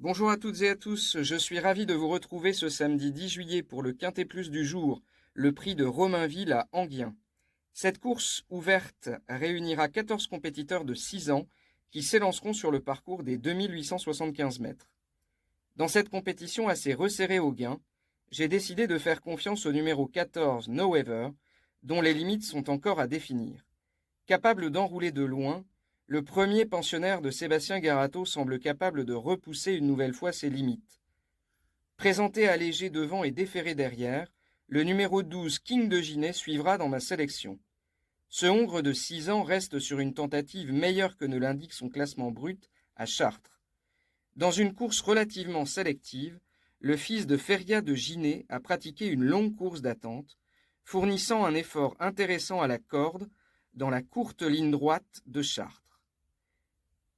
Bonjour à toutes et à tous, je suis ravi de vous retrouver ce samedi 10 juillet pour le Quintet Plus du jour, le prix de Romainville à Enghien. Cette course ouverte réunira 14 compétiteurs de 6 ans qui s'élanceront sur le parcours des 2875 mètres. Dans cette compétition assez resserrée au gain, j'ai décidé de faire confiance au numéro 14, No Ever, dont les limites sont encore à définir. Capable d'enrouler de loin, le premier pensionnaire de Sébastien Garato semble capable de repousser une nouvelle fois ses limites. Présenté allégé devant et déféré derrière, le numéro 12, King de Ginet, suivra dans ma sélection. Ce hongre de 6 ans reste sur une tentative meilleure que ne l'indique son classement brut à Chartres. Dans une course relativement sélective, le fils de Feria de Ginet a pratiqué une longue course d'attente, fournissant un effort intéressant à la corde dans la courte ligne droite de Chartres.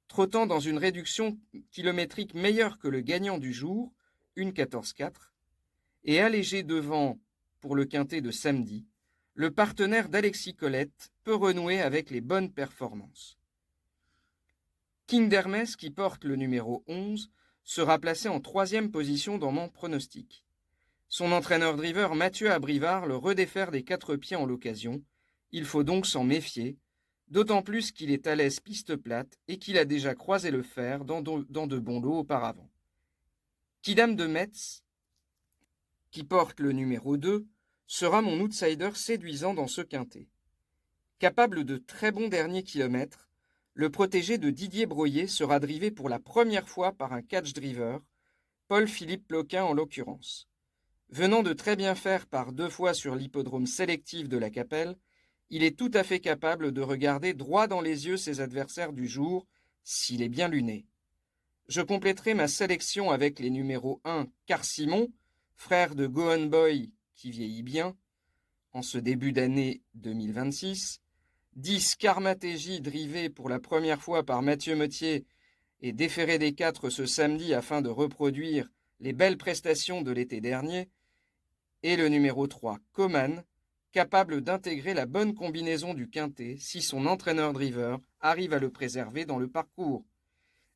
Trottant dans une réduction kilométrique meilleure que le gagnant du jour, une 14,4, et allégé devant pour le quintet de samedi, le partenaire d'Alexis Colette peut renouer avec les bonnes performances. King d'Hermès, qui porte le numéro 11, sera placé en troisième position dans mon pronostic. Son entraîneur-driver Mathieu Abrivard le redéfère des 4 pieds en l'occasion. Il faut donc s'en méfier, d'autant plus qu'il est à l'aise piste plate et qu'il a déjà croisé le fer dans de bons lots auparavant. Kidam de Metz, qui porte le numéro 2, sera mon outsider séduisant dans ce quintet. Capable de très bons derniers kilomètres, le protégé de Didier Broyer sera drivé pour la première fois par un catch driver, Paul-Philippe Ploquin en l'occurrence. Venant de très bien faire par 2 fois sur l'hippodrome sélectif de la Capelle, il est tout à fait capable de regarder droit dans les yeux ses adversaires du jour, s'il est bien luné. Je compléterai ma sélection avec les numéros 1, Carcimon, frère de Gohan Boy qui vieillit bien, en ce début d'année 2026, 10, Karmatégie, drivé pour la première fois par Mathieu Mottier et déféré des 4 ce samedi afin de reproduire les belles prestations de l'été dernier, et le numéro 3, Coman, capable d'intégrer la bonne combinaison du quintet si son entraîneur-driver arrive à le préserver dans le parcours.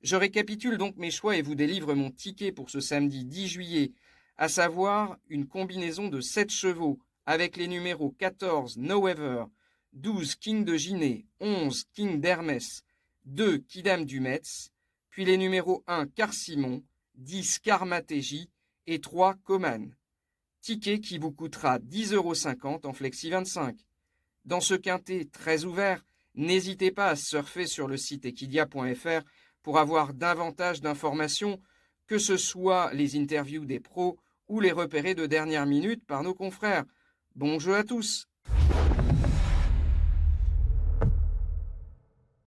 Je récapitule donc mes choix et vous délivre mon ticket pour ce samedi 10 juillet, à savoir une combinaison de 7 chevaux avec les numéros 14, No Ever, 12, King de Ginet, 11, King d'Hermès, 2, Kidam du Metz, puis les numéros 1, Carcimon, 10, Karmatégie et 3, Coman. Ticket qui vous coûtera 10,50 € en Flexi 25. Dans ce quintet très ouvert, n'hésitez pas à surfer sur le site equidia.fr pour avoir davantage d'informations, que ce soit les interviews des pros ou les repérés de dernière minute par nos confrères. Bon jeu à tous!